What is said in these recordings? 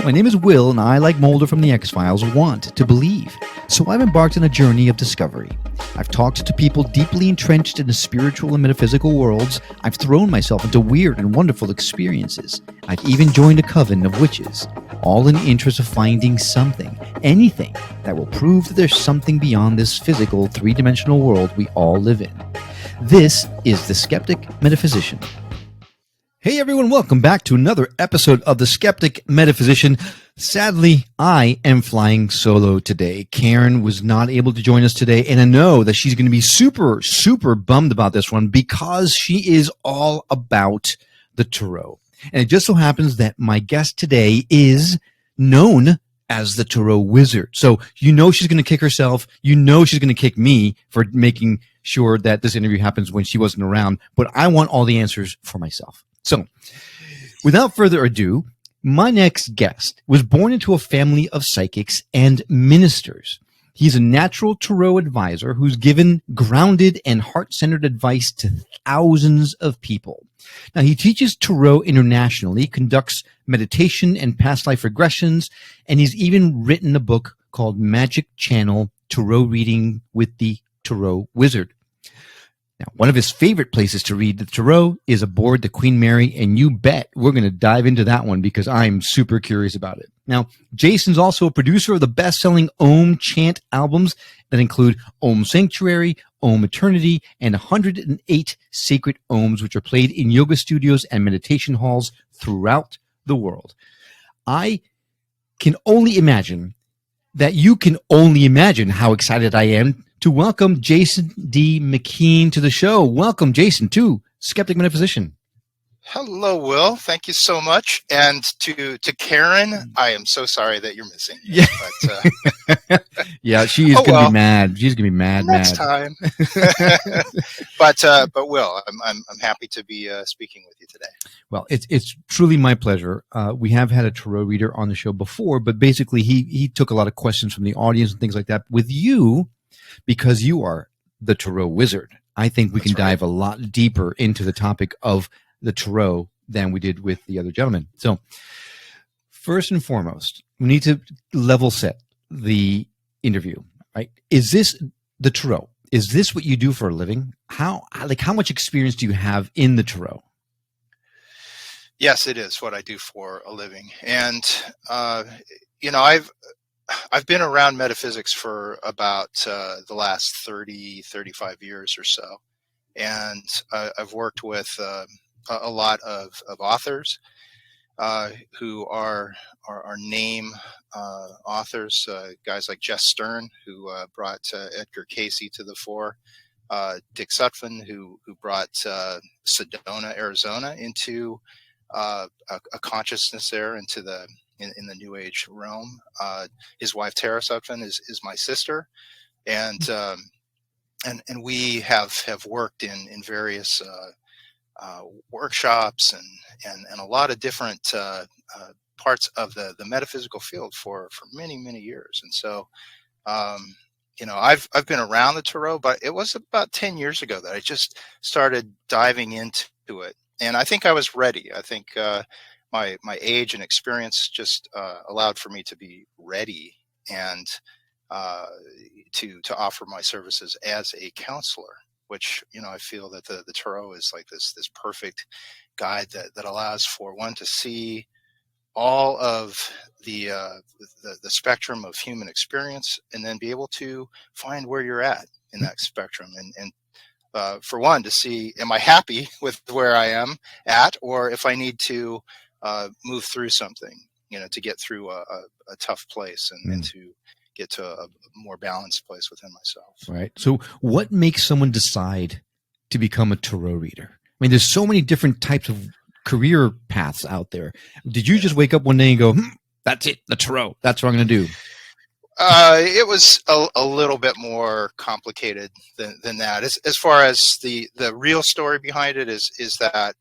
My name is Will, and I, like Mulder from the X-Files, want to believe. So I've embarked on a journey of discovery. I've talked to people deeply entrenched in the spiritual and metaphysical worlds. I've thrown myself into weird and wonderful experiences. I've even joined a coven of witches, all in the interest of finding something, anything, that will prove that there's something beyond this physical, three-dimensional world we all live in. This is the Skeptic Metaphysician. Hey everyone, welcome back to another episode of the Skeptic Metaphysician. Sadly, I am flying solo today. Karen was not able to join us today, and I know that she's going to be super bummed about this one because she is all about the tarot. And it just so happens that my guest today is known as the tarot wizard. So you know she's going to kick herself. You know she's going to kick me for making sure that this interview happens when she wasn't around. But I want all the answers for myself. So, without further ado, my next guest was born into a family of psychics and ministers. He's a natural tarot advisor who's given grounded and heart-centered advice to thousands of people. Now, he teaches tarot internationally, conducts meditation and past life regressions, and he's even written a book called Magic Channel Tarot Reading with the Tarot Wizard. Now, one of his favorite places to read the tarot is aboard the Queen Mary, and you bet we're going to dive into that one because I'm super curious about it. Now, Jason's also a producer of the best-selling Om chant albums that include Om Sanctuary, Om Eternity, and 108 sacred Oms, which are played in yoga studios and meditation halls throughout the world. I can only imagine that you can only imagine how excited I am to welcome Jason D McKean to the show. Welcome, Jason, to Skeptic Metaphysician. Hello, Will. Thank you so much. And to Karen, I am so sorry that you're missing. Yeah, but, yeah, she is going to be mad. She's going to be mad. Next time. but Will, I'm happy to be speaking with you today. Well, it's truly my pleasure. We have had a tarot reader on the show before, but basically he took a lot of questions from the audience and things like that. With you, because you are the tarot wizard, I think we can dive a lot deeper into the topic of the tarot than we did with the other gentleman. So first and foremost, we need to level set the interview, right? Is this the tarot? Is this what you do for a living? How much experience do you have in the tarot? Yes, it is what I do for a living. And, I've been around metaphysics for about the last 35 years or so. And I've worked with a lot of authors who are name authors, guys like Jess Stern, who brought Edgar Cayce to the fore, Dick Sutphin, who brought Sedona, Arizona into a consciousness there, into the in the New Age realm. His wife Tara Sutphin is my sister, and we have worked in various workshops and a lot of different parts of the metaphysical field for many years. And so I've been around the tarot, but it was about 10 years ago that I just started diving into it, and I think I was ready. I think my age and experience just allowed for me to be ready and to offer my services as a counselor, which, I feel that the tarot is like this perfect guide that allows for one to see all of the spectrum of human experience, and then be able to find where you're at in that spectrum, and for one to see, am I happy with where I am at, or if I need to move through something, to get through a tough place and to get to a more balanced place within myself. Right. So what makes someone decide to become a tarot reader? I mean, there's so many different types of career paths out there. Did you just wake up one day and go, that's it, the tarot, that's what I'm going to do? It was a little bit more complicated than that. As far as the real story behind it is that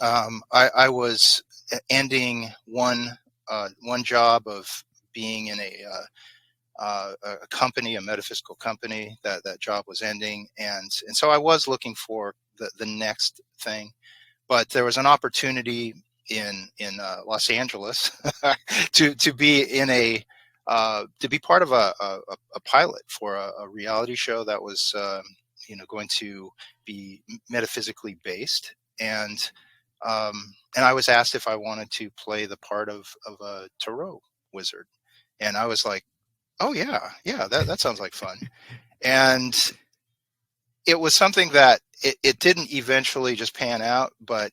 I was ending one job of being in a company, a metaphysical company. That job was ending, and so I was looking for the next thing. But there was an opportunity in Los Angeles to be in a to be part of a pilot for a reality show that was going to be metaphysically based, and I was asked if I wanted to play the part of a tarot wizard, and I was like, oh yeah, that sounds like fun. And it was something that it didn't eventually just pan out, but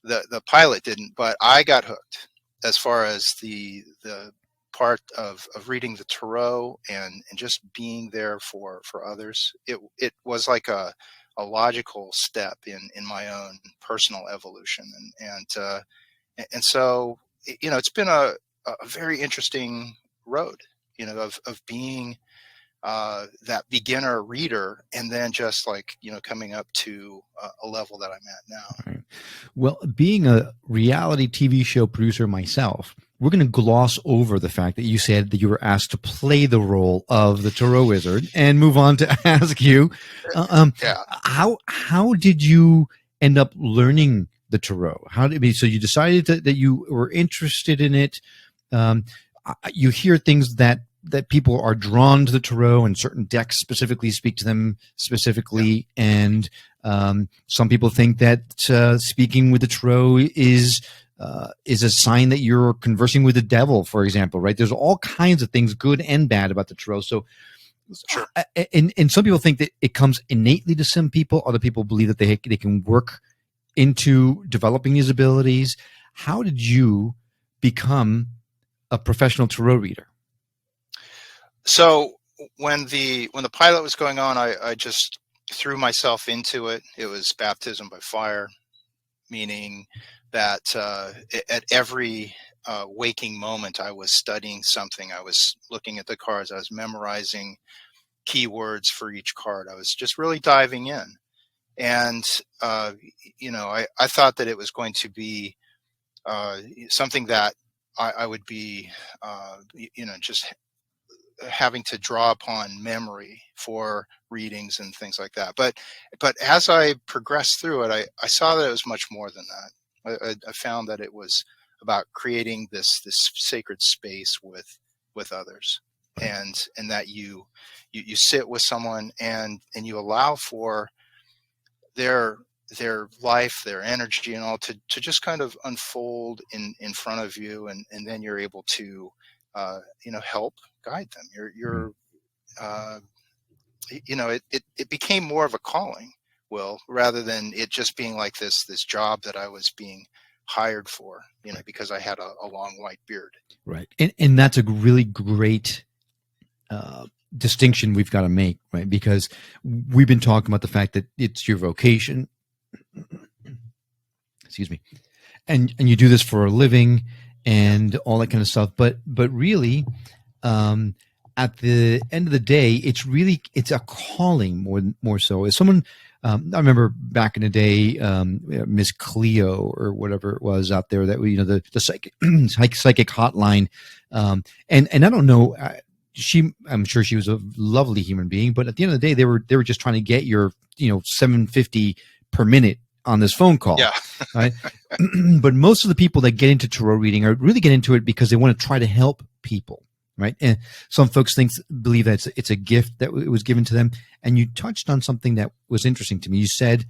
the pilot didn't, but I got hooked as far as the part of reading the tarot and just being there for others. It was like a logical step in my own personal evolution, and so it's been a very interesting road, of being that beginner reader, and then just like coming up to a level that I'm at now. Right. Well, being a reality TV show producer myself, we're going to gloss over the fact that you said that you were asked to play the role of the tarot wizard, and move on to ask you, Yeah. how did you end up learning the tarot? So you decided that you were interested in it. You hear things that people are drawn to the tarot, and certain decks specifically speak to them specifically. Yeah. And some people think that speaking with the tarot is a sign that you're conversing with the devil, for example, right? There's all kinds of things, good and bad, about the tarot. So, sure. And some people think that it comes innately to some people. Other people believe that they can work into developing these abilities. How did you become a professional tarot reader? So when the pilot was going on, I just threw myself into it. It was baptism by fire, meaning that at every waking moment, I was studying something. I was looking at the cards. I was memorizing keywords for each card. I was just really diving in. And, I thought that it was going to be something that I would be, just having to draw upon memory for readings and things like that. But as I progressed through it, I saw that it was much more than that. I found that it was about creating this sacred space with others, and that you sit with someone and you allow for their life, their energy, and all to just kind of unfold in front of you, and then you're able to help guide them. You're it became more of a calling, Will, rather than it just being like this job that I was being hired for, because I had a long white beard. Right. And that's a really great distinction we've got to make, right? Because we've been talking about the fact that it's your vocation. Excuse me. And you do this for a living and all that kind of stuff. But really, at the end of the day, it's a calling more so. As someone, I remember back in the day, Miss Cleo or whatever it was out there, that the psychic hotline, and I don't know. I'm sure she was a lovely human being, but at the end of the day, they were just trying to get your $7.50 per minute on this phone call. Yeah. Right. But most of the people that get into tarot reading are really get into it because they want to try to help people. Right. And some folks believe that it's a gift that it was given to them. And you touched on something that was interesting to me. You said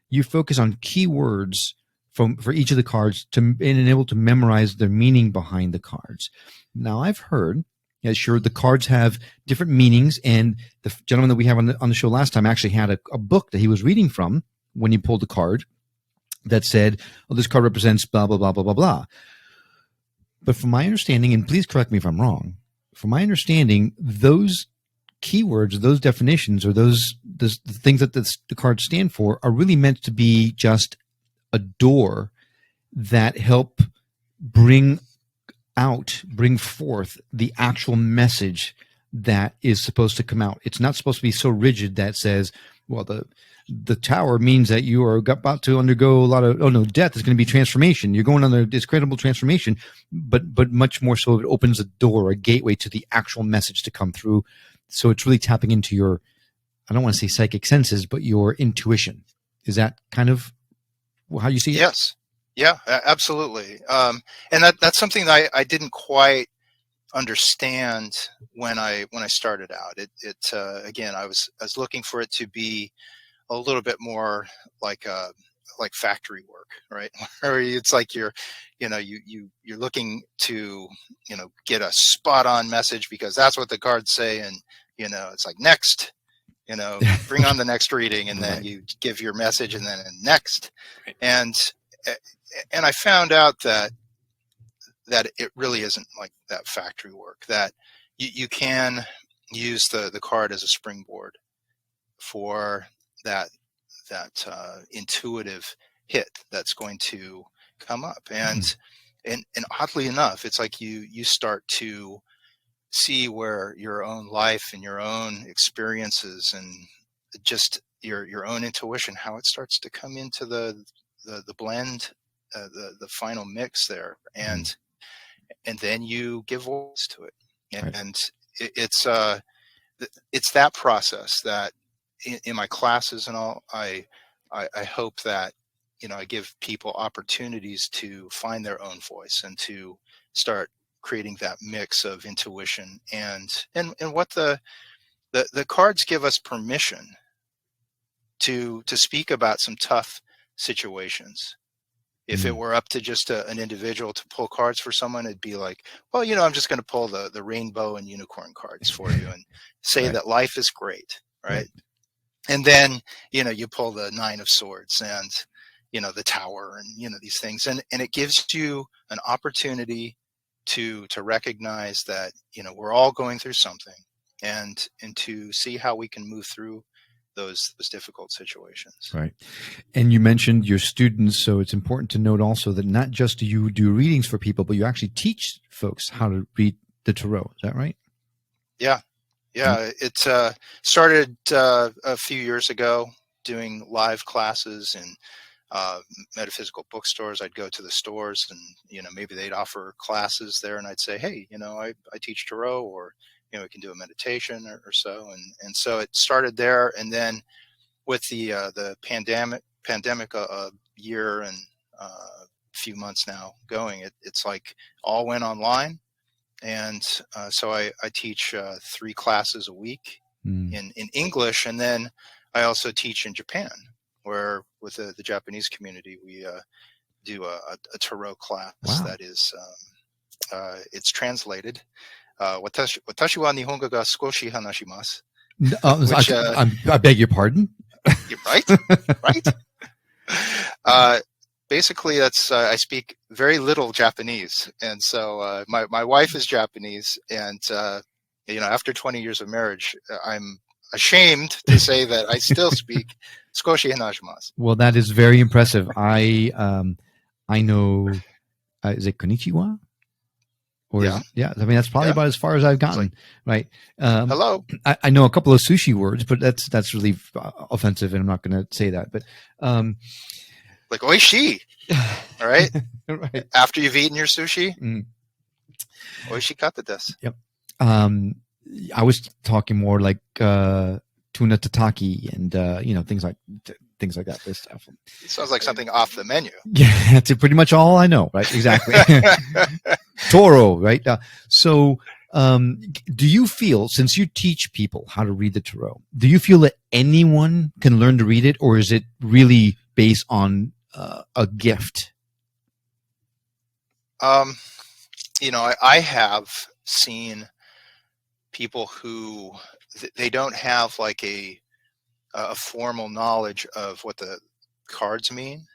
you focus on keywords for each of the cards and able to memorize the meaning behind the cards. Now, I've heard, sure, the cards have different meanings. And the gentleman that we have on the show last time actually had a book that he was reading from when he pulled the card that said, "Oh, this card represents blah, blah, blah, blah, blah, blah." But from my understanding, and please correct me if I'm wrong, from my understanding, those keywords, those definitions, or the things that the cards stand for are really meant to be just a door that help bring forth the actual message that is supposed to come out. It's not supposed to be so rigid that says, well, the tower means that you are about to undergo a lot of, death is going to be transformation. You're going on this incredible transformation, but much more so it opens a door, a gateway to the actual message to come through. So it's really tapping into your, I don't want to say psychic senses, but your intuition. Is that kind of how you see it? Yes. Yeah, absolutely. And that's something that I didn't quite understand when I started out. Again, I was looking for it to be a little bit more like like factory work, right? Where it's like you're looking to get a spot on message because that's what the cards say, and it's like next, bring on the next reading, and then Right. you give your message, and then next, Right. and and I found out that it really isn't like that factory work. That you can use the card as a springboard for that intuitive hit that's going to come up, Mm. and oddly enough, it's like you start to see where your own life and your own experiences and just your own intuition, how it starts to come into the blend, the final mix there, Mm. and then you give voice to it, Right. and it's it's that process that in my classes and all, I hope that I give people opportunities to find their own voice and to start creating that mix of intuition and what the cards give us permission to speak about some tough situations. If it Mm. were up to just an individual to pull cards for someone, it'd be like, well, I'm just going to pull the rainbow and unicorn cards for you and say Right. that life is great, right? Right. And then you pull the nine of swords and the tower and these things, and it gives you an opportunity to recognize that we're all going through something, and to see how we can move through those difficult situations. Right. And you mentioned your students, so it's important to note also that not just do you do readings for people, but you actually teach folks how to read the tarot. Is that right? Yeah. Mm. Yeah, it started a few years ago doing live classes in uh, metaphysical bookstores. I'd go to the stores, and maybe they'd offer classes there, and I'd say, hey, I teach tarot, or we can do a meditation or so, and so it started there, and then with the pandemic a year and few months now going, it's like all went online, and so I teach 3 classes a week Mm. in English, and then I also teach in Japan, where with the Japanese community we do a tarot class Wow. that is it's translated. Watashi wa Nihongo ga skoshi hanashimasu, which I beg your pardon. you're right, right. Uh, Basically, that's I speak very little Japanese, and so my wife is Japanese, and after 20 years of marriage, I'm ashamed to say that I still speak Skoshi Hanajimasu. Well, that is very impressive. I know. Is it konnichiwa? Or is Yeah, it, yeah, I mean that's probably yeah. about as far as I've It's like gotten, right? Um, hello, I know a couple of sushi words, but that's really offensive, and I'm not going to say that. But um, like oishi. All right. right, After you've eaten your sushi, mm, oishi kata desu. yep. Um, I was talking more like tuna tataki and things like that. This stuff. It sounds like something off the menu. Yeah, that's pretty much all I know. Right? Exactly. Toro. Right. So, do you feel, since you teach people how to read the tarot, do you feel that anyone can learn to read it, or is it really based on a gift? um, I have seen people who they don't have like a formal knowledge of what the cards mean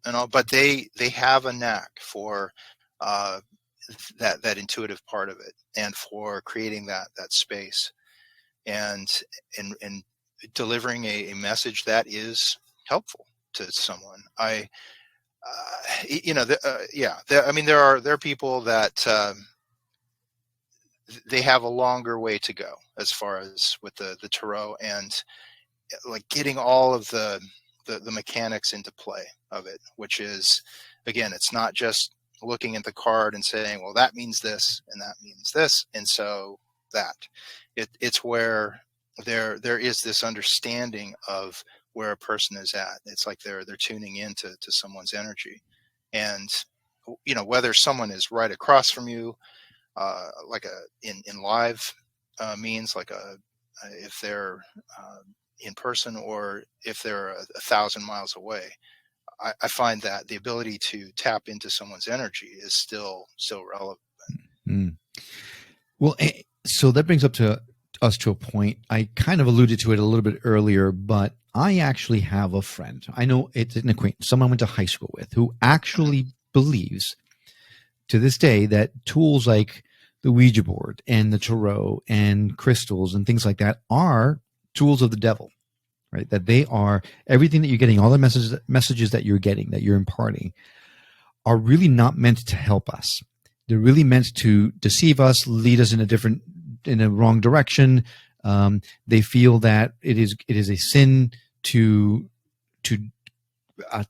and all, but they have a knack for uh, that intuitive part of it, and for creating that space, and and delivering a message that is helpful to someone. Yeah, I mean, there are people that they have a longer way to go as far as with the tarot, and like getting all of the mechanics into play of it, which is, again, it's not just looking at the card and saying, well, that means this and that means this, and so that it's where there is this understanding of where a person is at. It's like they're tuning into someone's energy, And whether someone is right across from you, like in live means, like if they're in person, or if they're 1,000 miles away, I find that the ability to tap into someone's energy is still relevant. Mm. Well, so that brings us to a point. I kind of alluded to it a little bit earlier, but I actually have a friend. I know it's an acquaintance, someone I went to high school with, who actually believes to this day that tools like the Ouija board and the tarot and crystals and things like that are tools of the devil, right? That they are everything that you're getting, all the messages that you're getting, that you're imparting, are really not meant to help us. They're really meant to deceive us, lead us in a wrong direction. They feel that it is a sin to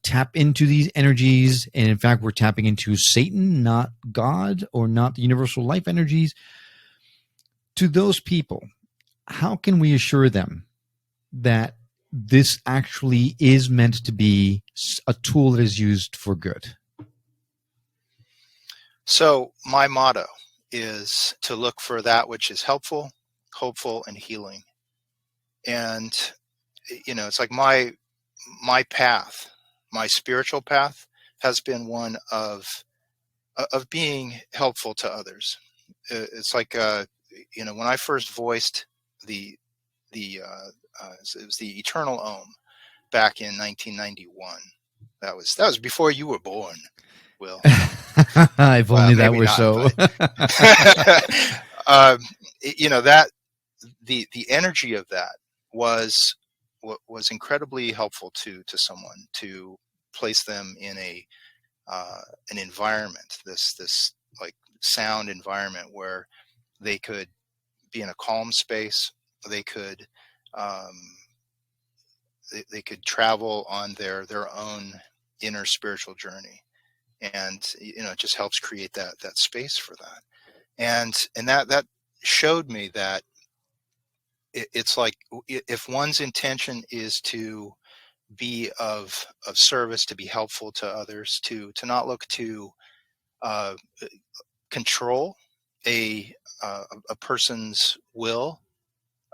tap into these energies, and in fact, we're tapping into Satan, not God, or not the universal life energies. To those people, how can we assure them that this actually is meant to be a tool that is used for good? So my motto is to look for that which is helpful, hopeful, and healing. And it's like my path, my spiritual path, has been one of being helpful to others. It's like when I first voiced the it was the Eternal Om back in 1991. That was before you were born, Will. If Well, only that maybe were not, so. but that the energy of that was incredibly helpful to someone, to place them in an environment, this like sound environment, where they could be in a calm space. They could um, they could travel on their own inner spiritual journey, and it just helps create that space for that. And that showed me that it's like, if one's intention is to be of service, to be helpful to others, to not look to uh, control a a person's will.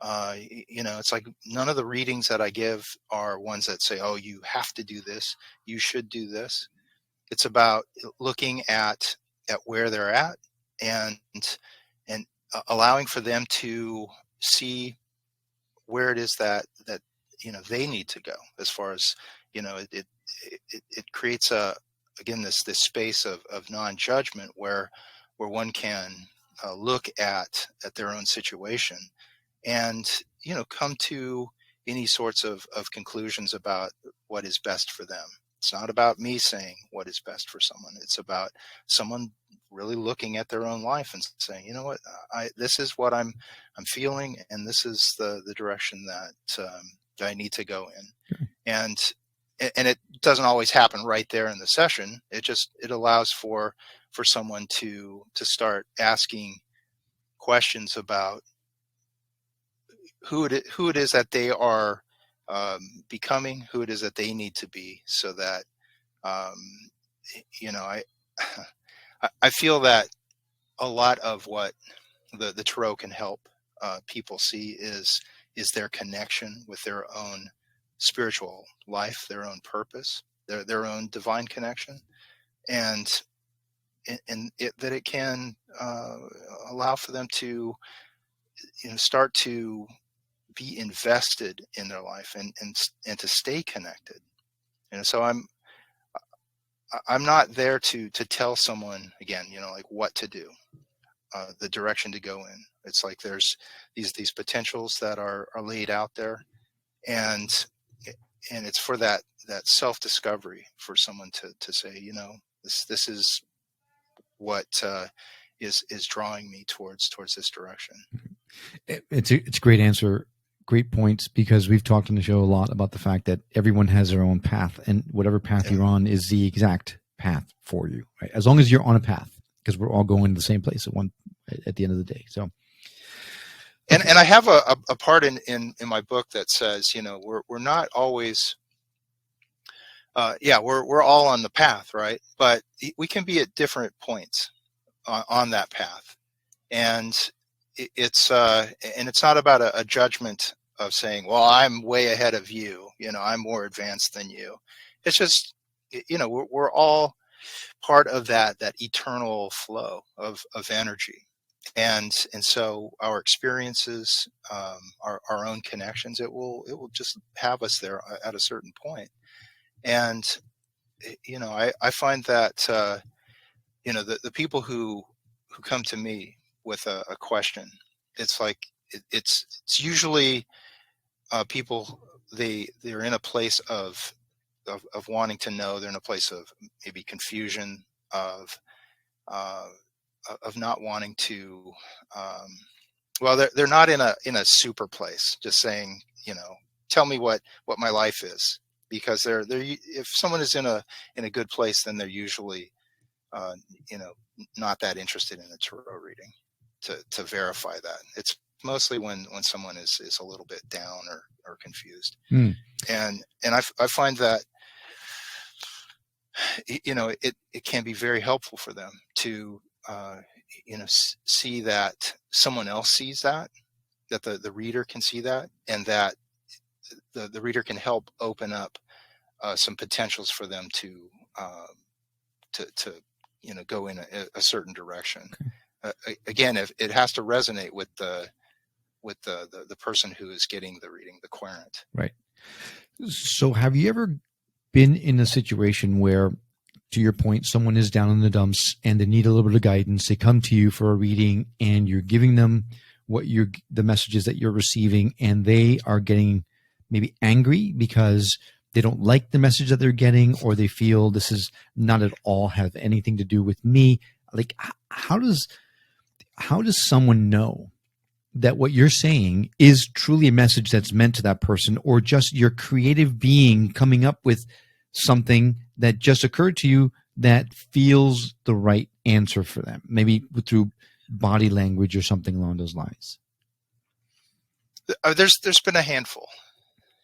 It's like, none of the readings that I give are ones that say, "Oh, you have to do this. You should do this." It's about looking at where they're at, and allowing for them to see where it is that they need to go. As far as it creates again this space of non-judgment, where one can look at their own situation, and come to any sorts of conclusions about what is best for them. It's not about me saying what is best for someone. It's about someone really looking at their own life and saying, you know what, this is what I'm feeling, and this is the direction that I need to go in. And it doesn't always happen right there in the session. It allows for someone to start asking questions about who it is that they are becoming, who it is that they need to be, so that um, I I feel that a lot of what the tarot can help people see is their connection with their own spiritual life, their own purpose, their own divine connection, and that it can allow for them to start to be invested in their life, and to stay connected. So I'm not there to tell someone, again, like what to do, the direction to go in. It's like there's these potentials that are laid out there, and it's for that self-discovery, for someone to say, this is what is drawing me towards this direction. It's a great answer, great points, because we've talked on the show a lot about the fact that everyone has their own path, and whatever path you're on is the exact path for you, right? As long as you're on a path, because we're all going to the same place at the end of the day. So, and I have a part in my book that says, we're not always yeah, we're all on the path, right? But we can be at different points on that path, and it's not about a judgment of saying, well, I'm way ahead of you, I'm more advanced than you. It's just, we're all part of that eternal flow of energy, and so our experiences, our own connections, it will just have us there at a certain point. And I find that the people who come to me with a question, it's like it's usually people, they're in a place of wanting to know. They're in a place of maybe confusion, of uh, not wanting to. Um, well, they're not in a super place, just saying, tell me what my life is, because if someone is in a good place, then they're usually uh, you know not that interested in a tarot reading to verify that. It's mostly when someone is a little bit down or confused. Mm. And I find that it can be very helpful for them to see that someone else sees that the reader can see that, and that the reader can help open up some potentials for them to go in a certain direction. Again, if it has to resonate with the person who is getting the reading, the querent. Right. So have you ever been in a situation where, to your point, someone is down in the dumps and they need a little bit of guidance? They come to you for a reading and you're giving them the messages that you're receiving, and they are getting maybe angry because they don't like the message that they're getting, or they feel this is not at all have anything to do with me. Like, how does someone know that what you're saying is truly a message that's meant to that person, or just your creative being coming up with something that just occurred to you that feels the right answer for them, maybe through body language or something along those lines? There's been a handful,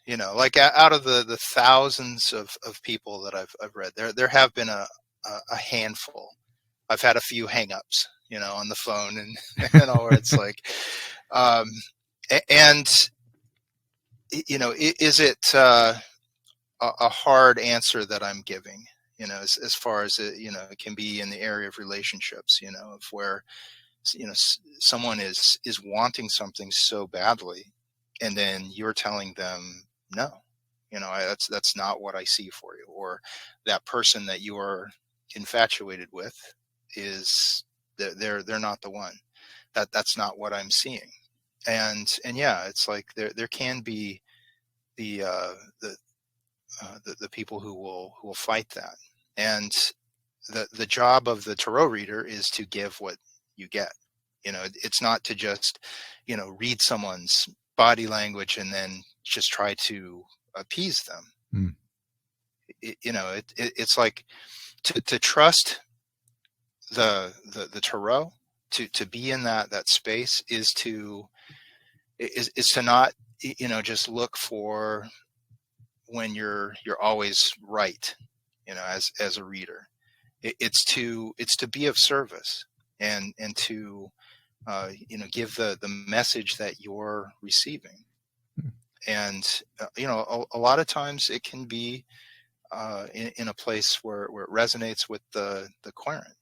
like out of the thousands of people that I've read, there have been a handful. I've had a few hangups, on the phone and where it's like, and is it a hard answer that I'm giving? As far as it can be in the area of relationships, of where someone is wanting something so badly, and then you're telling them no, that's not what I see for you, or that person that you are infatuated with is they're not the one. That's not what I'm seeing. And yeah, it's like there can be the the people who will fight that. And the job of the tarot reader is to give what you get. It's not to just read someone's body language and then just try to appease them. Mm. It's like to trust the tarot, to be in that space, is to not just look for when you're always right, as a reader. It's to be of service, and to give the message that you're receiving. And a lot of times it can be in a place where it resonates with the querent.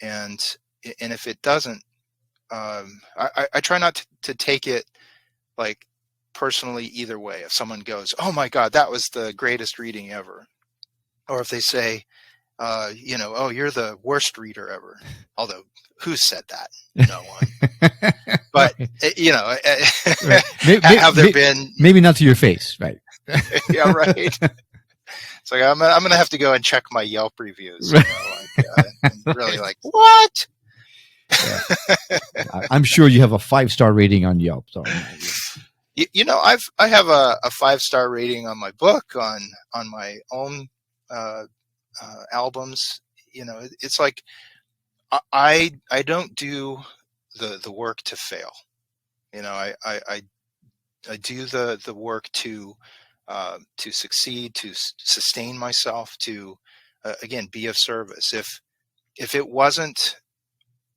And if it doesn't, I try not to take it like personally either way. If someone goes, "Oh my God, that was the greatest reading ever," or if they say, "Oh, you're the worst reader ever," although who said that? No one. But Right. have there been? Maybe not to your face, right? Yeah, right. It's like I'm gonna have to go and check my Yelp reviews. And really, like, what? Yeah. I'm sure you have a 5-star rating on Yelp. So. I have a 5-star rating on my book, on my own albums. It's like I don't do the work to fail. I do the work to to succeed, to sustain myself, to again be of service. If it wasn't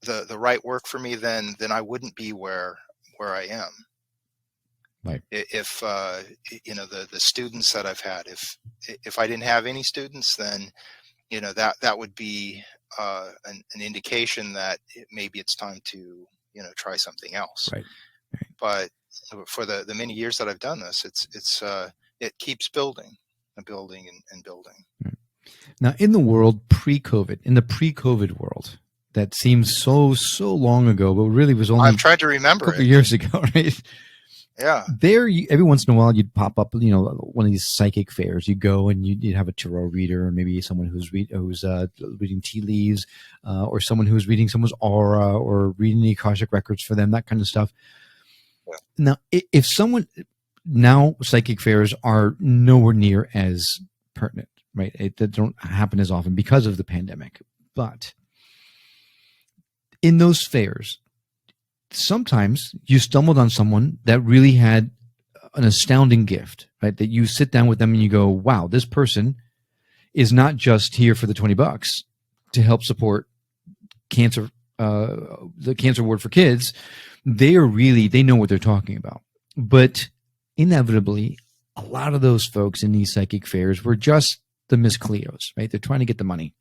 the right work for me, then I wouldn't be where I am. Right. If the students that I've had, if I didn't have any students, then that would be an indication that maybe it's time to try something else. Right. But for the many years that I've done this, it keeps building and building and building. Right. Now, in the world pre-COVID, in the pre-COVID world, that seems so long ago, but really was only I'm trying to remember a couple it. years ago, right? Yeah. There, every once in a while, you'd pop up, one of these psychic fairs. You go and you'd have a tarot reader, or maybe someone who's reading tea leaves, or someone who's reading someone's aura, or reading the Akashic records for them, that kind of stuff. Yeah. Now, if someone now, psychic fairs are nowhere near as pertinent, right? They don't happen as often because of the pandemic. But in those fairs, sometimes you stumbled on someone that really had an astounding gift, right? That you sit down with them and you go, wow, this person is not just here for the $20 to help support cancer, the cancer ward for kids. They know what they're talking about. But inevitably, a lot of those folks in these psychic fairs were just the Miss Cleos, right? They're trying to get the money.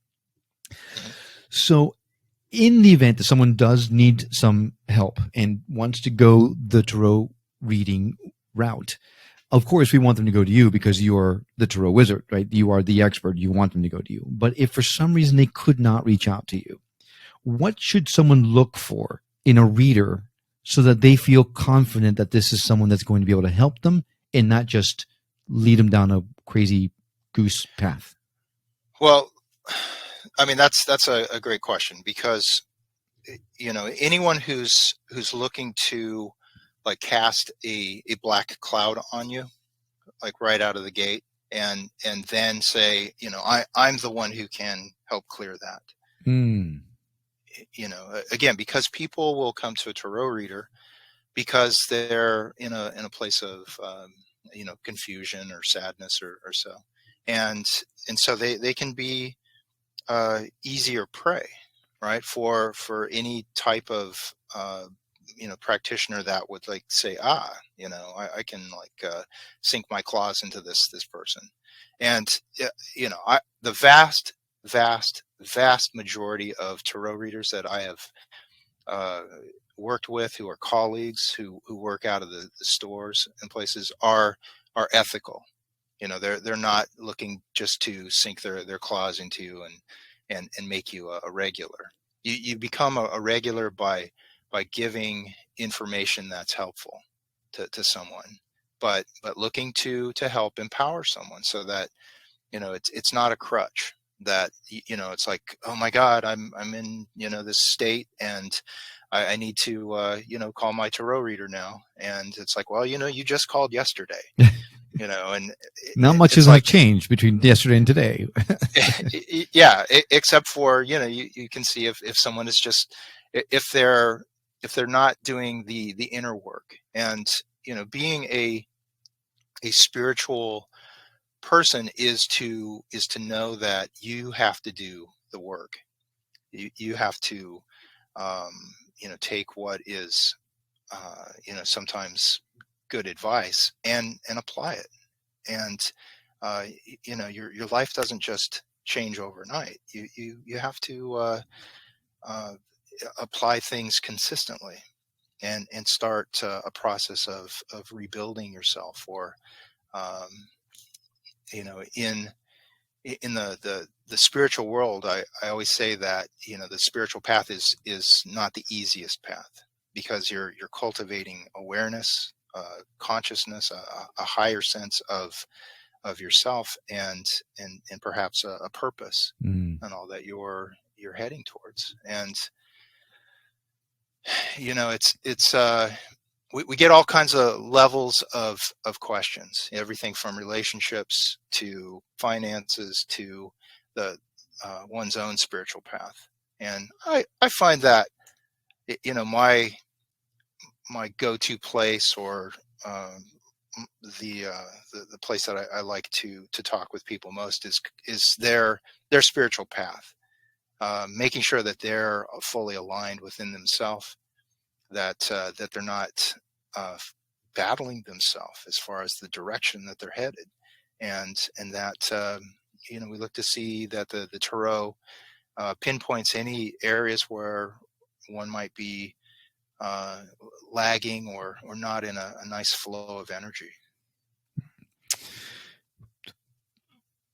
So in the event that someone does need some help and wants to go the tarot reading route, of course, we want them to go to you because you're the tarot wizard, right? You are the expert. You want them to go to you. But if for some reason they could not reach out to you, what should someone look for in a reader so that they feel confident that this is someone that's going to be able to help them and not just lead them down a crazy goose path? Well, I mean, that's a great question, because anyone who's looking to like cast a black cloud on you, like right out of the gate, and then say, I'm the one who can help clear that. Again, because people will come to a tarot reader because they're in a place of confusion or sadness or so, and so they can be easier prey, right, for any type of practitioner that would like say, I can like sink my claws into this person. And the vast majority of tarot readers that I have worked with, who are colleagues, who work out of the stores and places, are ethical. They're not looking just to sink their claws into you and make you a regular. You become a regular by giving information that's helpful to someone, but looking to help empower someone so that it's not a crutch, that it's like, oh my God, I'm in this state and I need to call my tarot reader now, and it's like, well, you just called yesterday. And not much has like changed between yesterday and today. Yeah, except for you can see if someone is just, if they're not doing the inner work, and being a spiritual person is to know that you have to do the work. You have to take what is sometimes good advice and apply it. And your life doesn't just change overnight. You have to apply things consistently and start a process of rebuilding yourself, or in the spiritual world. I always say that the spiritual path is not the easiest path, because you're cultivating awareness, consciousness, a higher sense of yourself, and perhaps a purpose, and all that you're heading towards. And we get all kinds of levels of questions, everything from relationships to finances to the one's own spiritual path. And I find that my go-to place, or the place that I like to talk with people most is their spiritual path, making sure that they're fully aligned within themselves, that they're not battling themselves as far as the direction that they're headed, and that we look to see that the tarot pinpoints any areas where one might be lagging or not in a nice flow of energy.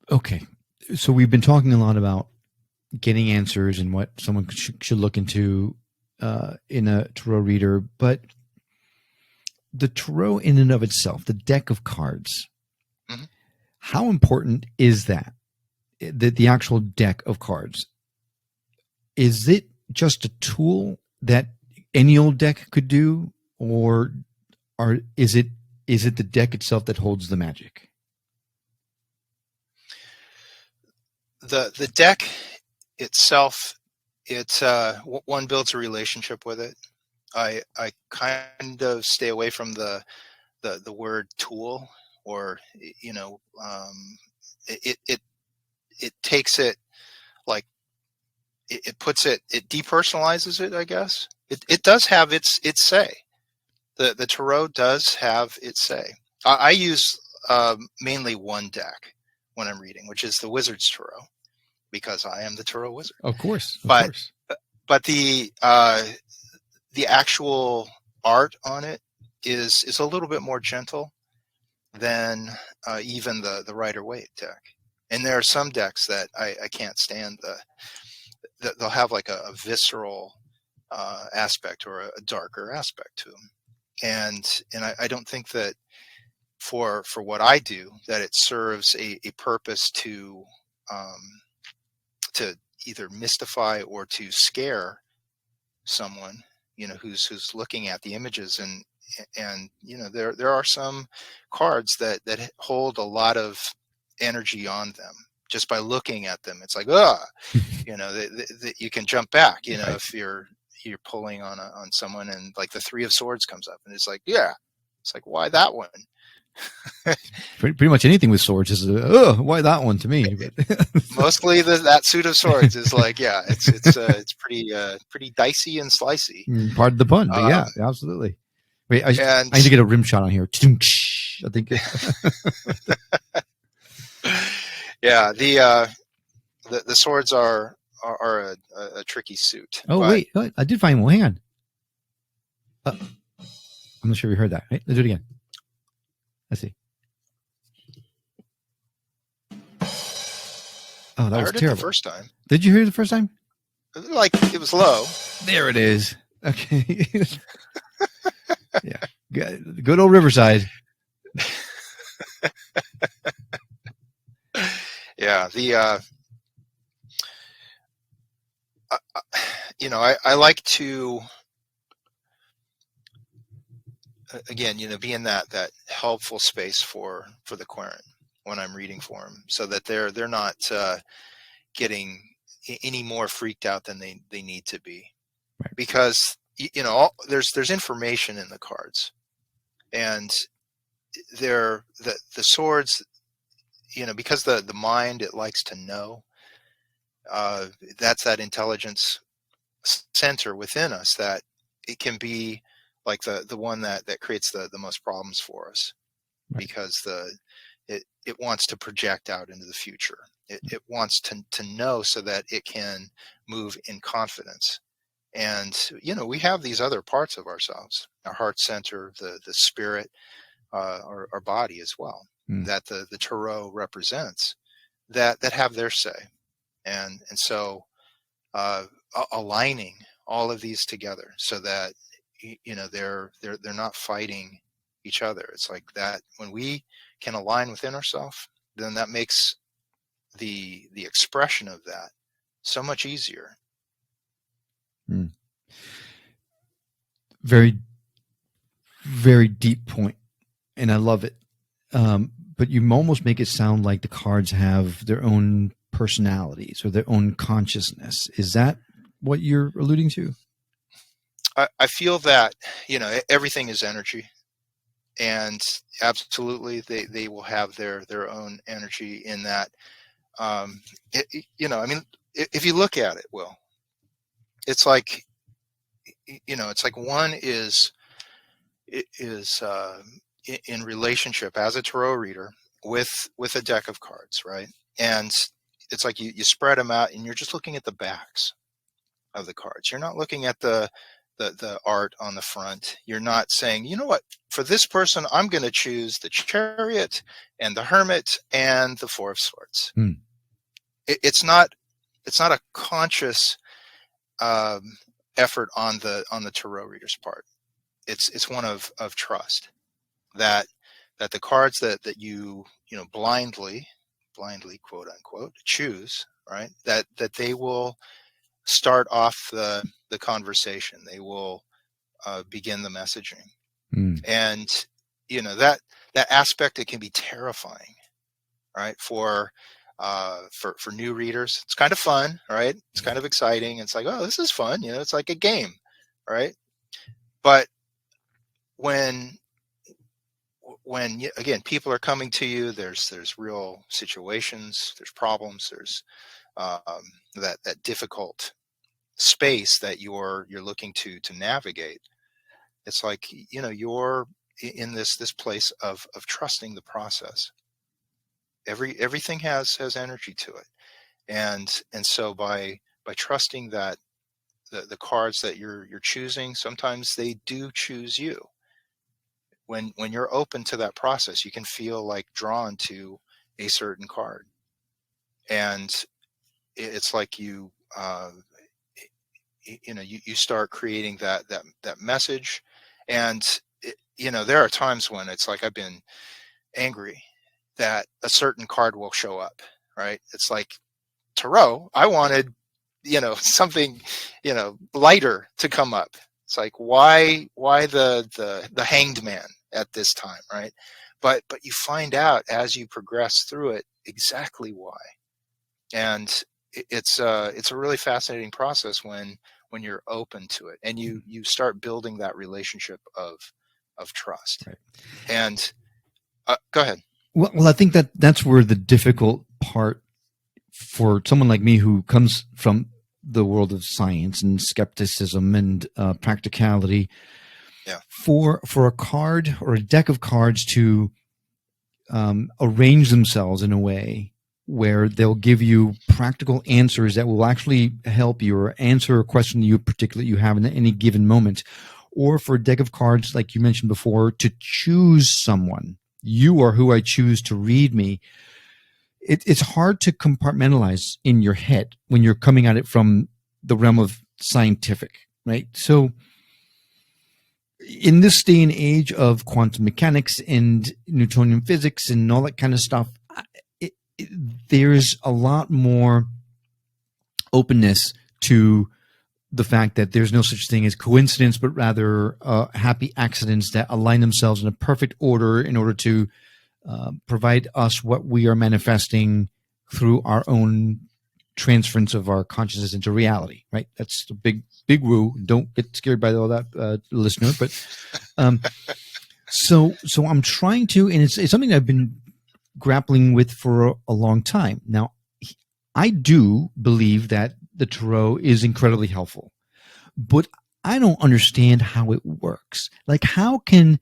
Okay. So we've been talking a lot about getting answers and what someone should look into in a tarot reader, but the tarot in and of itself, the deck of cards, mm-hmm. How important is that? The actual deck of cards? Is it just a tool that any old deck could do, or is it the deck itself that holds the magic? The deck itself, it's one builds a relationship with it. I kind of stay away from the word tool, or it takes it, like it puts it depersonalizes it, I guess. It does have its say. The tarot does have its say. I use mainly one deck when I'm reading, which is the Wizard's Tarot, because I am the Tarot Wizard. Of course. But the actual art on it is a little bit more gentle than even the Rider-Waite deck. And there are some decks that I can't stand. That they'll have like a visceral aspect, or a darker aspect to them. And I don't think that for what I do, that it serves a purpose to either mystify or to scare someone, who's looking at the images. And there are some cards that hold a lot of energy on them. Just by looking at them, it's like, you can jump back, right. If you're pulling on someone, and like the Three of Swords comes up, and it's like, it's like, why that one? Pretty much anything with swords is why that one to me. Mostly that suit of swords is like, it's pretty dicey and slicey. Pardon the pun, but yeah, absolutely. Wait, I need to get a rim shot on here. I think. Yeah, the swords are a tricky suit. Oh, wait, I did find one. Hang on. I'm not sure if you heard that. Right? Let's do it again. Let's see. Oh, that was terrible. The first time. Did you hear it the first time? Like, it was low. There it is. Okay. Yeah. Good old Riverside. Yeah. I like to, again, be in that helpful space for the querent when I'm reading for them, so that they're not getting any more freaked out than they need to be. Right. Because there's information in the cards, and they're the swords, because the mind, it likes to know. That's that intelligence center within us, that it can be like the one that creates the most problems for us. Right. Because it wants to project out into the future. It wants to know, so that it can move in confidence. And we have these other parts of ourselves, our heart center, the spirit, our body as well, that the tarot represents, that have their say. And so aligning all of these together, so that they're not fighting each other. It's like that when we can align within ourselves, then that makes the expression of that so much easier. Very, very deep point, and I love it. But you almost make it sound like the cards have their own personalities or their own consciousness. Is that what you're alluding to? I feel that everything is energy, and absolutely they will have their own energy in that. I mean, if you look at it, Will, it's like, it's like one is in relationship as a tarot reader with a deck of cards, right? And it's like you spread them out and you're just looking at the backs of the cards. You're not looking at the art on the front. You're not saying, you know what, for this person, I'm going to choose the Chariot and the Hermit and the Four of Swords. Hmm. It's not a conscious effort on the tarot reader's part. It's one of trust that the cards that you blindly quote unquote choose, right, that they will start off the conversation. They will begin the messaging. And that aspect, it can be terrifying, right, for new readers. It's kind of fun, right? It's kind of exciting. It's like, oh, this is fun, it's like a game, right? But when again, people are coming to you, there's real situations, there's problems, there's that difficult space that you're looking to navigate. It's like, you're in this place of trusting the process. Everything has energy to it, and so by trusting that the cards that you're choosing, sometimes they do choose you. When you're open to that process, you can feel like drawn to a certain card, and it's like you start creating that message. And there are times when it's like I've been angry that a certain card will show up, right? It's like, tarot, I wanted something lighter to come up. It's like, why the Hanged Man at this time, right? But you find out as you progress through it exactly why. And it's a really fascinating process when you're open to it and you start building that relationship of trust. Right. And go ahead. Well, I think that's where the difficult part for someone like me who comes from the world of science and skepticism and practicality, Yeah. for a card or a deck of cards to arrange themselves in a way where they'll give you practical answers that will actually help you or answer a question you particularly you have in any given moment, or for a deck of cards like you mentioned before to choose someone. You are who I choose to read me. It's hard to compartmentalize in your head when you're coming at it from the realm of scientific, right? So in this day and age of quantum mechanics and Newtonian physics and all that kind of stuff, there's a lot more openness to the fact that there's no such thing as coincidence, but rather happy accidents that align themselves in a perfect order in order to provide us what we are manifesting through our own transference of our consciousness into reality, right? That's the big woo. Don't get scared by all that, listener. But so I'm trying to, and it's something I've been grappling with for a long time. Now, I do believe that the tarot is incredibly helpful, but I don't understand how it works. Like, how can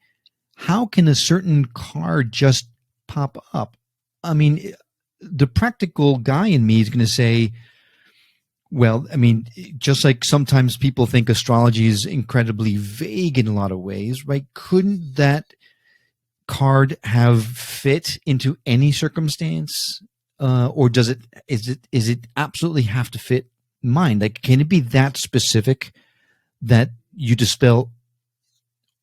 a certain card just pop up? I mean, the practical guy in me is going to say, well, I mean, just like sometimes people think astrology is incredibly vague in a lot of ways, right? Couldn't that card have fit into any circumstance? Or is it absolutely have to fit mine? Like, can it be that specific that you dispel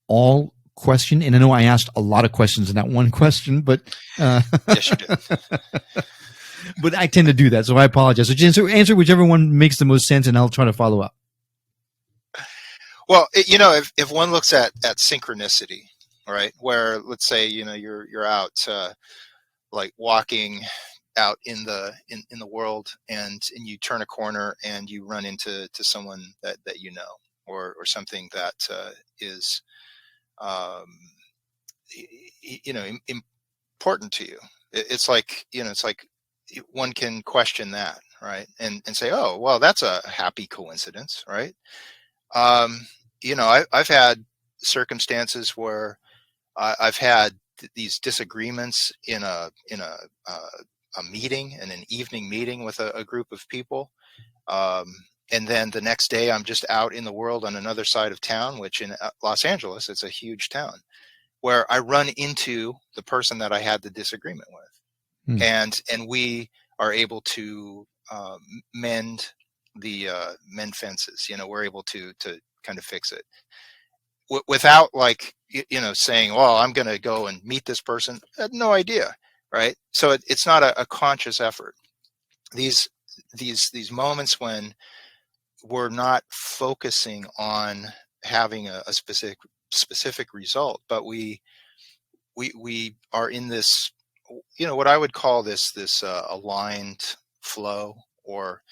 all question? And I know I asked a lot of questions in that one question, but Yes, you did. but I tend to do that, so I apologize. So answer whichever one makes the most sense, and I'll try to follow up. Well, if one looks at synchronicity, right, where let's say you're out like walking out in the world, and you turn a corner and you run into someone that or something that is um, important to you. It's like, it's like one can question that, right? And say, oh, well, that's a happy coincidence, right? I've had circumstances where I've had these disagreements in a meeting, in an evening meeting with a group of people. And then the next day I'm just out in the world on another side of town, which in Los Angeles, it's a huge town, where I run into the person that I had the disagreement with. And we are able to mend fences. We're able to kind of fix it without like, saying, well, I'm going to go and meet this person. I had no idea. Right. So it's not a conscious effort. These moments when we're not focusing on having a specific result, but we are in this, what I would call this aligned flow, or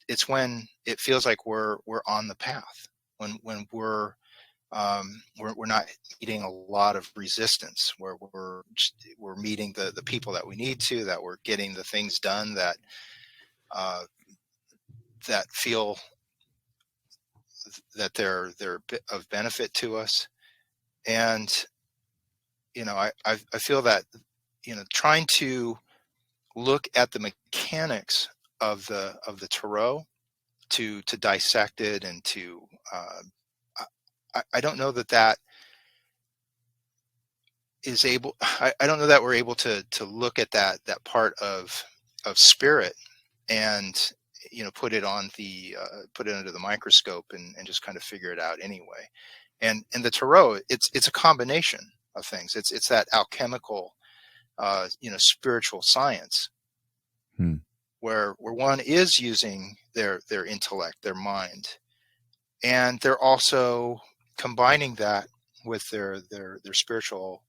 it's when it feels like we're on the path, when we're not meeting a lot of resistance, where we're meeting the people that we need to, that we're getting the things done that feel that they're of benefit to us. And I feel that trying to look at the mechanics of the tarot, to dissect it, and to I don't know that is able. I don't know that we're able to look at that part of spirit and put it under the microscope and just kind of figure it out anyway. And the tarot, it's a combination of things. It's that alchemical spiritual science, where one is using their intellect, their mind, and they're also combining that with their spiritual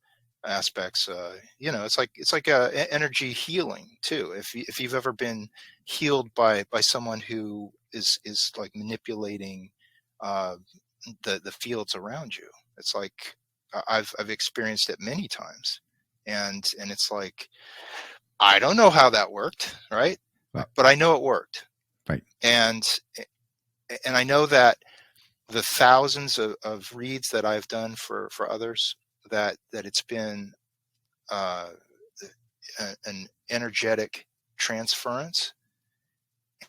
aspects. It's like a energy healing too. If you've ever been healed by someone who is like manipulating the fields around you, it's like I've experienced it many times, and it's like, I don't know how that worked, right? But I know it worked, right? And I know that the thousands of reads that I've done for others, that it's been an energetic transference,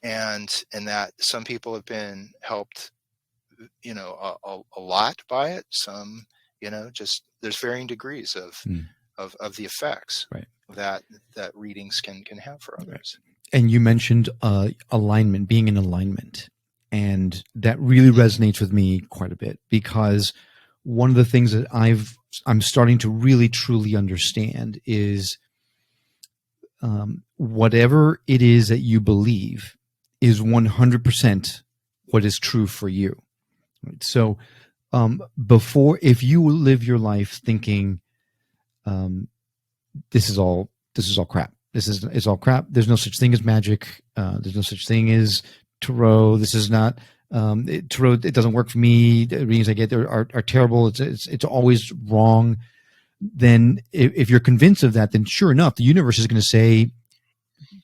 and that some people have been helped, a lot by it. Some, just there's varying degrees of the effects, right, that readings can have for others. And you mentioned alignment, being in alignment. And that really resonates with me quite a bit, because one of the things that I'm starting to really truly understand is whatever it is that you believe is 100% what is true for you. Right? So if you live your life thinking this is all crap, it's all crap, there's no such thing as magic, there's no such thing as tarot, this is not tarot, it doesn't work for me, the readings I get are terrible, it's always wrong, then if you're convinced of that, then sure enough, the universe is going to say,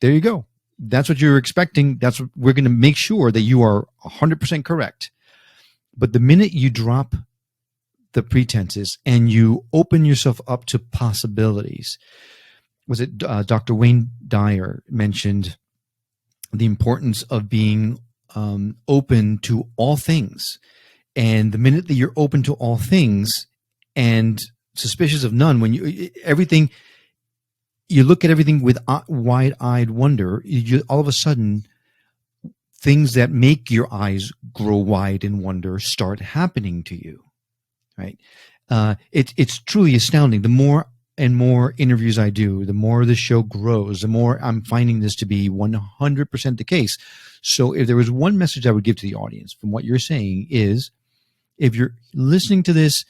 there you go, that's what you're expecting, that's what we're going to make sure that you are 100% correct. But the minute you drop the pretenses and you open yourself up to possibilities, was it Dr. Wayne Dyer mentioned the importance of being open to all things. And the minute that you're open to all things and suspicious of none, when you look at everything with wide-eyed wonder, all of a sudden things that make your eyes grow wide in wonder start happening to you, right? It's truly astounding. The more and more interviews I do, the more the show grows, the more I'm finding this to be 100% the case. So if there was one message I would give to the audience from what you're saying is, if you're listening to this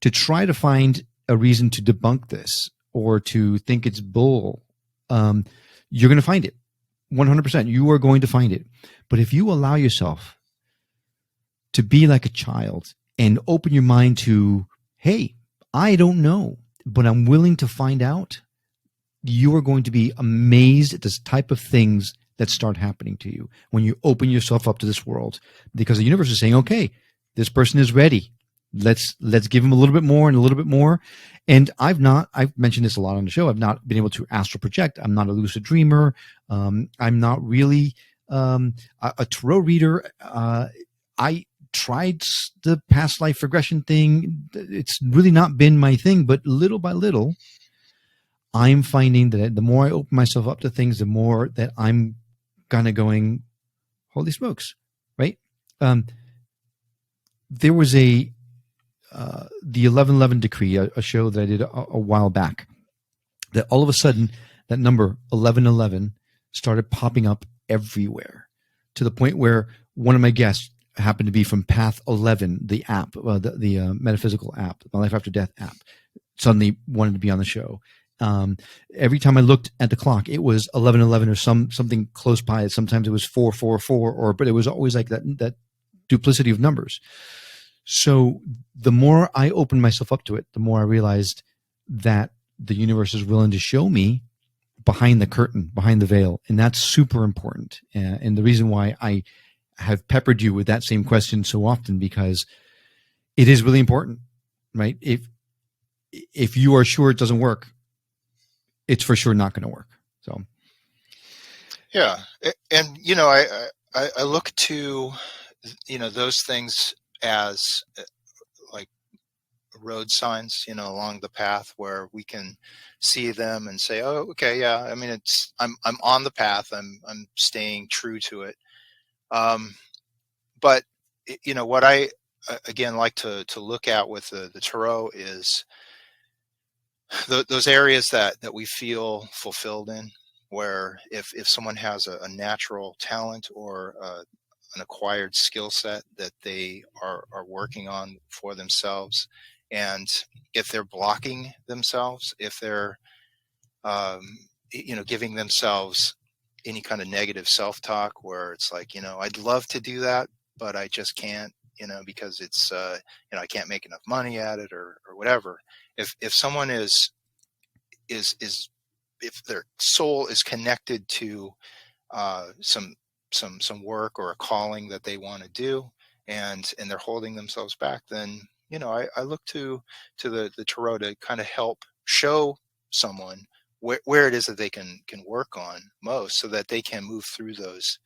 to try to find a reason to debunk this or to think it's bull, you're going to find it. 100%. You are going to find it. But if you allow yourself to be like a child and open your mind to, hey, I don't know, but I'm willing to find out. You are going to be amazed at this type of things that start happening to you when you open yourself up to this world, because the universe is saying, okay, this person is ready. Let's give him a little bit more and a little bit more. And I've mentioned this a lot on the show. I've not been able to astral project. I'm not a lucid dreamer. I'm not really a tarot reader. I tried the past life regression thing. It's really not been my thing, but little by little, I'm finding that the more I open myself up to things, the more that I'm kind of going, holy smokes, right? There was the 1111 decree, a show that I did a while back, that all of a sudden that number 1111 started popping up everywhere, to the point where one of my guests happened to be from Path 11, the app, the metaphysical app, my Life After Death app, suddenly wanted to be on the show. Every time I looked at the clock, it was 11:11 or something close by. Sometimes it was 4:44, but it was always like that duplicity of numbers. So the more I opened myself up to it, the more I realized that the universe is willing to show me behind the curtain, behind the veil, and that's super important. And the reason why I have peppered you with that same question so often, because it is really important, right? If you are sure it doesn't work, it's for sure not going to work. So, Yeah, and I look to those things as like road signs, along the path, where we can see them and say, oh, okay, yeah. I mean, I'm on the path. I'm staying true to it. But what I again like to look at with the tarot is those areas that we feel fulfilled in, where if someone has a natural talent or an acquired skill set that they are working on for themselves, and if they're blocking themselves, if they're giving themselves any kind of negative self-talk, where it's like, I'd love to do that, but I just can't, because it's I can't make enough money at it, or whatever. If someone is if their soul is connected to some work or a calling that they want to do, and they're holding themselves back, then I look to the tarot to kind of help show someone where it is that they can work on most, so that they can move through those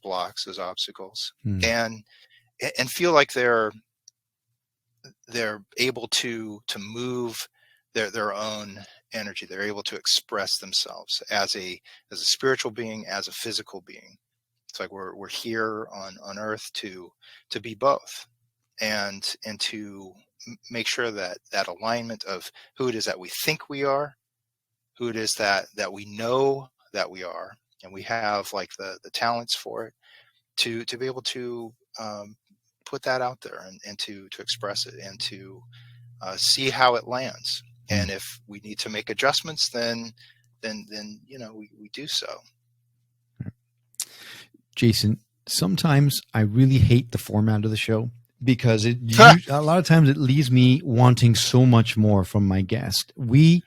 blocks, those obstacles, and feel like they're able to move their own energy. They're able to express themselves as a spiritual being, as a physical being. It's like we're here on earth to be both, and to make sure that alignment of who it is that we think we are, who it is that we know that we are, and we have like the talents for it, to be able to put that out there, and to express it, and to see how it lands. And if we need to make adjustments, then we do so. Jason, sometimes I really hate the format of the show, because a lot of times it leaves me wanting so much more from my guest. We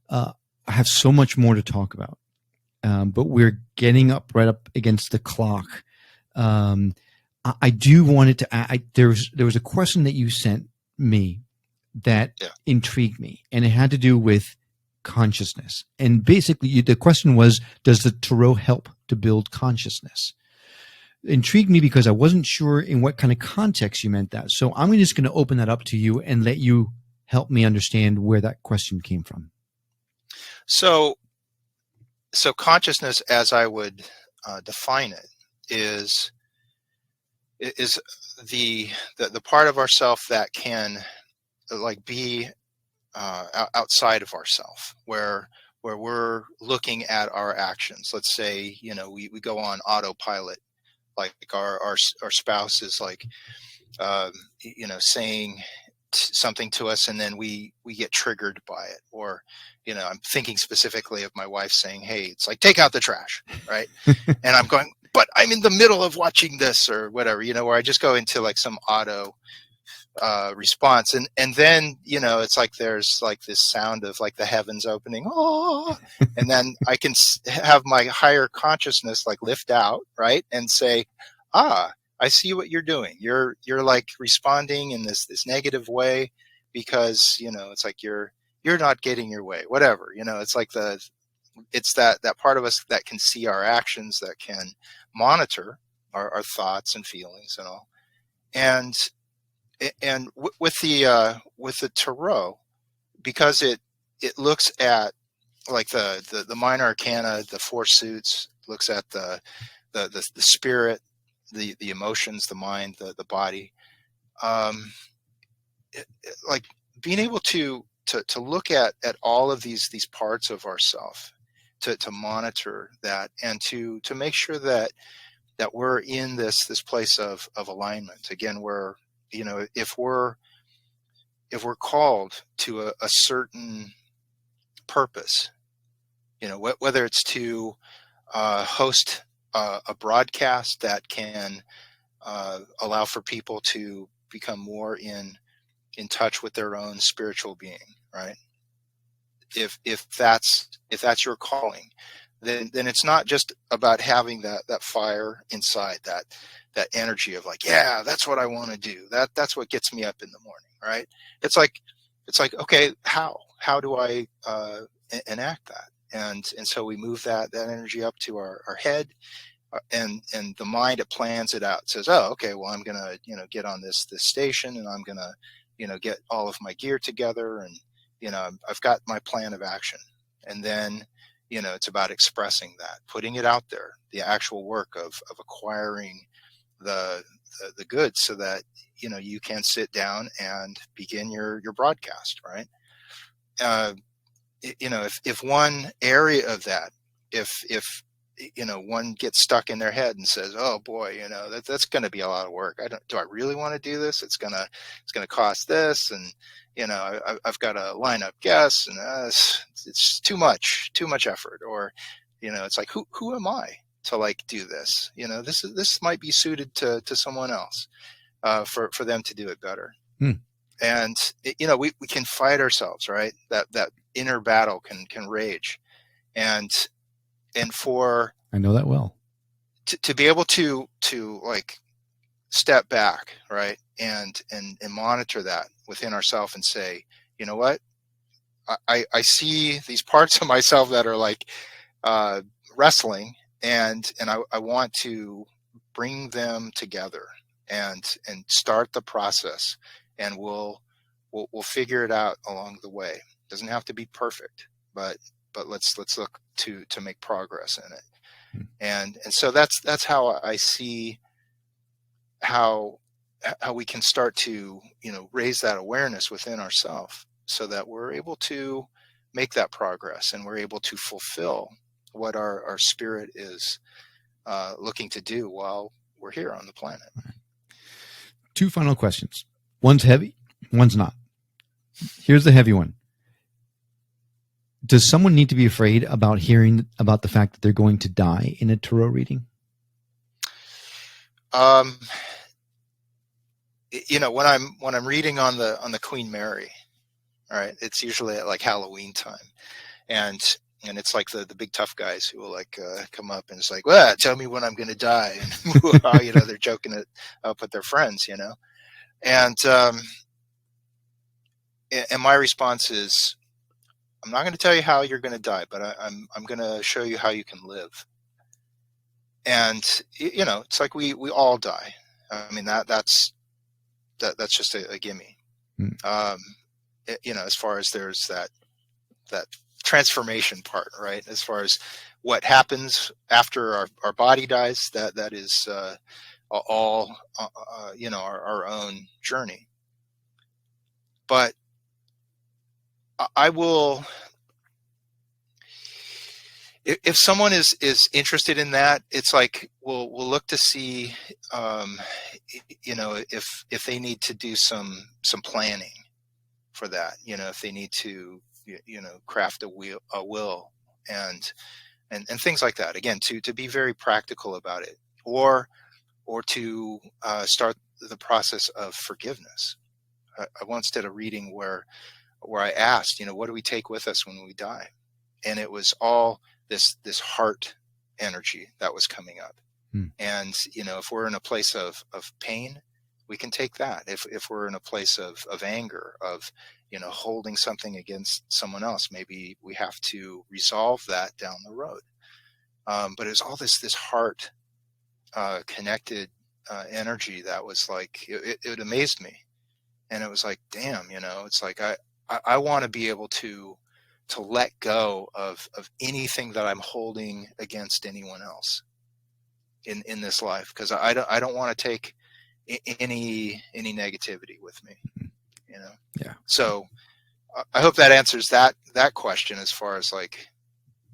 have so much more to talk about, but we're getting right up against the clock. I do want it to. There was a question that you sent me that intrigued me, and it had to do with consciousness. And basically, the question was, does the tarot help to build consciousness? Intrigued me because I wasn't sure in what kind of context you meant that. So I'm just going to open that up to you and let you help me understand where that question came from. So consciousness, as I would define it, is the part of ourself that can like be outside of ourself, where we're looking at our actions. Let's say we go on autopilot, like our spouse is like saying something to us, and then we get triggered by it. Or I'm thinking specifically of my wife saying, hey, it's like, take out the trash, right? And I'm going, but I'm in the middle of watching this, or whatever, where I just go into like some auto response, and then it's like there's like this sound of like the heavens opening, oh, and then I can have my higher consciousness like lift out, right, and say, ah, I see what you're doing. You're like responding in this negative way because it's like you're not getting your way, whatever. It's like it's that part of us that can see our actions, that can monitor our thoughts and feelings and all. And with the tarot, because it looks at like the minor arcana, the four suits, looks at the spirit, the emotions, the mind, the body, like being able to look at all of these parts of ourself, to monitor that, and to make sure that we're in this place of alignment. Again, where if we're called to a certain purpose, whether it's to host a broadcast that can allow for people to become more in touch with their own spiritual being, right? If that's your calling, then it's not just about having that fire inside, that energy of like, yeah, that's what I want to do. That's what gets me up in the morning, right? It's like, okay, how do I enact that? And so we move that energy up to our head, and the mind, it plans it out. It says, oh, okay, well, I'm gonna get on this station, and I'm gonna get all of my gear together, and I've got my plan of action. And then it's about expressing that, putting it out there, the actual work of acquiring the goods, so that you can sit down and begin your broadcast, right? If one area of that, if one gets stuck in their head and says, oh boy, that's going to be a lot of work. Do I really want to do this? It's going to cost this, and I've got to line up guests, and it's too much effort. Or it's like, who am I to like do this? This might be suited to someone else, for them to do it better. And we can fight ourselves, right? That inner battle can rage, and for I know that well. To be able to like step back, right, and monitor that within ourselves, and say, you know what, I see these parts of myself that are like wrestling, and I want to bring them together and start the process, and we'll figure it out along the way. It doesn't have to be perfect, but let's look to make progress in it. And so that's how I see how we can start to raise that awareness within ourselves, so that we're able to make that progress, and we're able to fulfill what our spirit is looking to do while we're here on the planet. Two final questions. One's heavy, one's not. Here's the heavy one. Does someone need to be afraid about hearing about the fact that they're going to die in a tarot reading? When I'm reading on the Queen Mary, all right, it's usually at like Halloween time, and it's like the big tough guys who will like come up, and it's like, well, tell me when I'm going to die, and they're joking it up with their friends, and my response is, I'm not going to tell you how you're going to die, but I'm going to show you how you can live. And it's like we all die. I mean, that's just a gimme. As far as there's that transformation part, right? As far as what happens after our body dies, that is all our own journey. But I will, if someone is interested in that, it's like we'll look to see if they need to do some planning for that, if they need to craft a will and things like that, again, to be very practical about it, or to start the process of forgiveness. I once did a reading where I asked, what do we take with us when we die? And it was all this heart energy that was coming up. And if we're in a place of pain, we can take that. If we're in a place of anger, of holding something against someone else, maybe we have to resolve that down the road. But it was all this heart connected energy that was like, it amazed me. And it was like, damn, it's like I want to be able to let go of anything that I'm holding against anyone else in this life, because I don't want to take any negativity with me, Yeah. So I hope that answers that question, as far as like,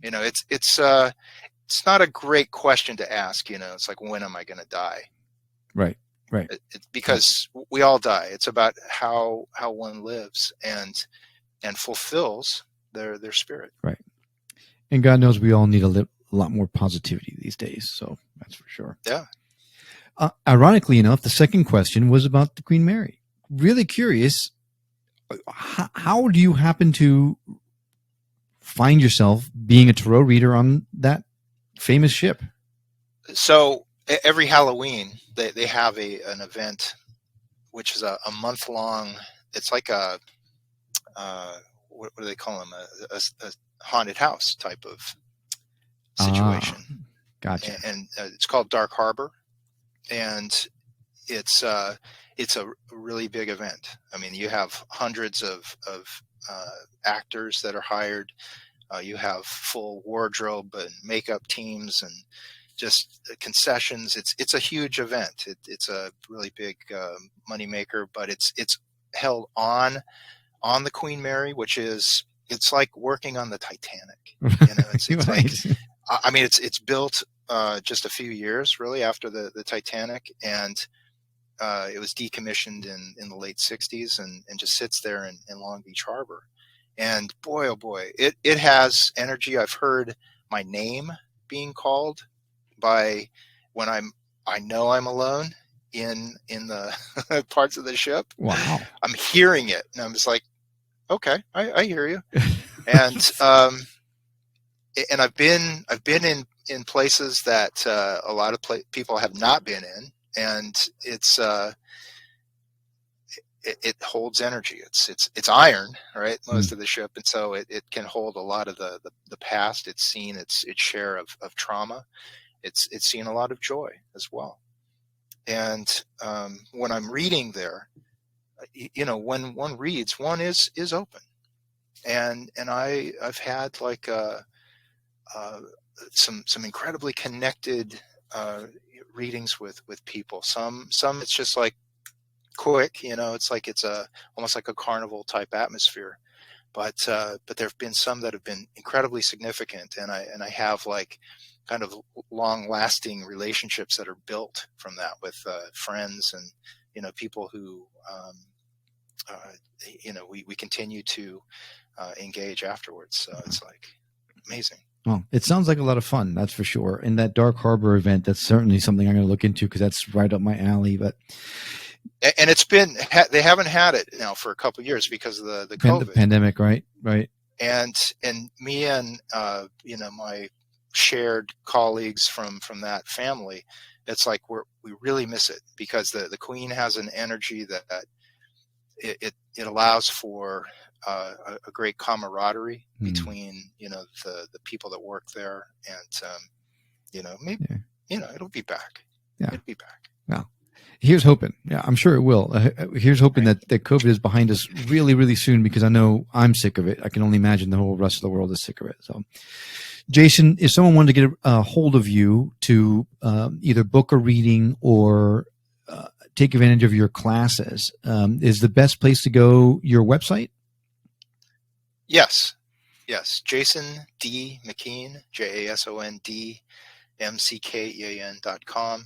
it's not a great question to ask. It's like, when am I going to die? Right. Because we all die. It's about how one lives and fulfills their spirit. Right. And God knows we all need a lot more positivity these days. So that's for sure. Yeah. Ironically enough, the second question was about the Queen Mary. Really curious. How do you happen to find yourself being a tarot reader on that famous ship? So every Halloween, they have an event, which is a month long. It's like a what do they call them? A haunted house type of situation. Gotcha. And it's called Dark Harbor, and it's a really big event. I mean, you have hundreds of actors that are hired. You have full wardrobe and makeup teams and just concessions. It's a huge event. It's a really big moneymaker, but it's held on the Queen Mary, which is, it's like working on the Titanic. It's Right. like, I mean, it's built just a few years really after the Titanic, and it was decommissioned in the late 60s and just sits there in Long Beach Harbor. And boy, oh boy, it has energy. I've heard my name being called by when I know I'm alone in the parts of the ship. Wow. I'm hearing it, and I'm just like, okay, I hear you. And and I've been in places that a lot of people have not been in, and it's it holds energy. It's iron, right? Most of the ship, and so it can hold a lot of the past. It's seen its share of trauma. It's seen a lot of joy as well. And when I'm reading there, when one reads, one is open, and I've had like some incredibly connected readings with people. Some it's just like quick, it's like it's almost like a carnival type atmosphere. But there have been some that have been incredibly significant, and I have like kind of long lasting relationships that are built from that with friends and people who we continue to engage afterwards. So it's like amazing. Well, it sounds like a lot of fun, that's for sure. And that Dark Harbor event, that's certainly something I'm going to look into, because that's right up my alley. But and it's been, they haven't had it now for a couple of years because of the COVID pandemic, right? And me and my shared colleagues from that family, it's like we really miss it, because the Queen has an energy that it allows for a great camaraderie between the people that work there, and maybe it'll be back. Yeah, it'll be back. Well, here's hoping. Yeah, I'm sure it will. Here's hoping that COVID is behind us really, really soon, because I know I'm sick of it. I can only imagine the whole rest of the world is sick of it. So, Jason, if someone wanted to get a hold of you to either book a reading or take advantage of your classes, is the best place to go your website? Yes. Jason D McKean, JASONDMCKEAN.com.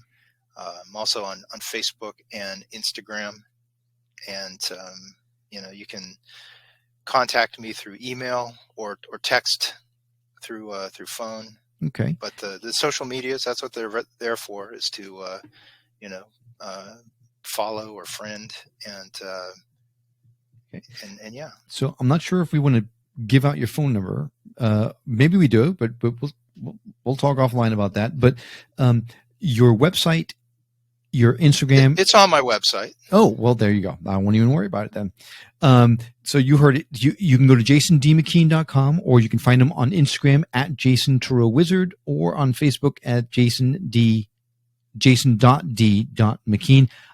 I'm also on Facebook and Instagram, and you can contact me through email or text through phone. Okay. But the social medias, that's what they're there for, is to follow or friend, and And yeah. So I'm not sure if we want to give out your phone number. Maybe we do, but we'll talk offline about that. But your website, your Instagram, it's on my website. Oh, well, there you go. I won't even worry about it then. So you heard it. You can go to jasondmckean.com, or you can find him on Instagram at JasonTarotWizard, or on Facebook at jason.d.mckean.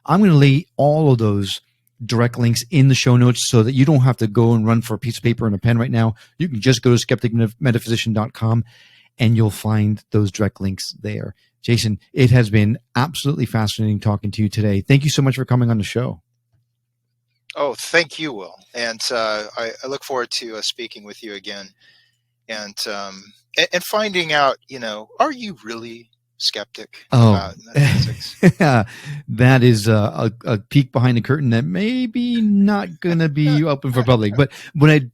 I'm going to lay all of those direct links in the show notes so that you don't have to go and run for a piece of paper and a pen right now. You can just go to skepticmetaphysician.com and you'll find those direct links there. Jason, it has been absolutely fascinating talking to you today. Thank you so much for coming on the show. Oh, thank you, Will. And I look forward to speaking with you again, and finding out, are you really skeptic about metaphysics? That is a peek behind the curtain that maybe not going to be open for public. But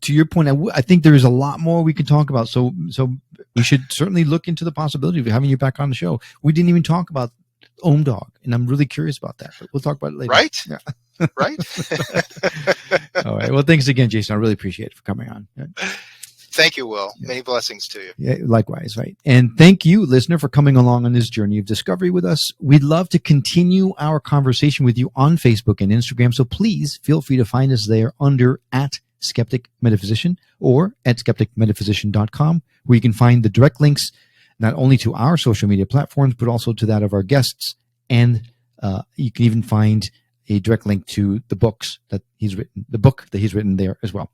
to your point, I think there is a lot more we can talk about. So we should certainly look into the possibility of having you back on the show. We didn't even talk about Ohm Dog, and I'm really curious about that. But we'll talk about it later. Right? Yeah. Right? All right. Well, thanks again, Jason. I really appreciate it for coming on. Thank you, Will. Yeah. Many blessings to you. Yeah, likewise, right. And thank you, listener, for coming along on this journey of discovery with us. We'd love to continue our conversation with you on Facebook and Instagram, so please feel free to find us there under @Skeptic Metaphysician or at skepticmetaphysician.com, where you can find the direct links not only to our social media platforms, but also to that of our guests. And you can even find a direct link to the book that he's written there as well.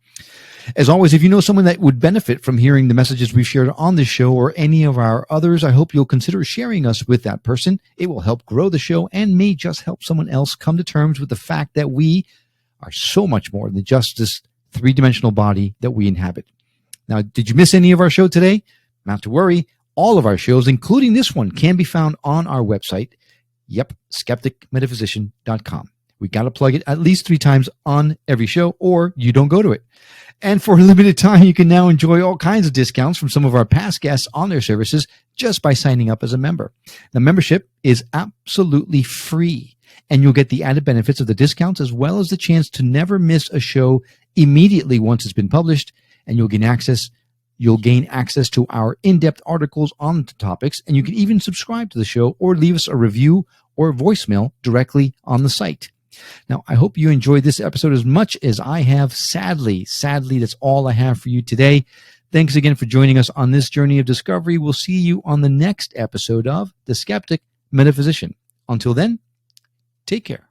As always, if you know someone that would benefit from hearing the messages we've shared on this show or any of our others, I hope you'll consider sharing us with that person. It will help grow the show and may just help someone else come to terms with the fact that we are so much more than just this three-dimensional body that we inhabit. Now, did you miss any of our show today? Not to worry. All of our shows, including this one, can be found on our website. Yep, skepticmetaphysician.com. We got to plug it at least 3 times on every show, or you don't go to it. And for a limited time, you can now enjoy all kinds of discounts from some of our past guests on their services just by signing up as a member. The membership is absolutely free, and you'll get the added benefits of the discounts as well as the chance to never miss a show immediately once it's been published, and you'll gain access to our in-depth articles on the topics, and you can even subscribe to the show or leave us a review or voicemail directly on the site. Now, I hope you enjoyed this episode as much as I have. Sadly, that's all I have for you today. Thanks again for joining us on this journey of discovery. We'll see you on the next episode of The Skeptic Metaphysician. Until then, take care.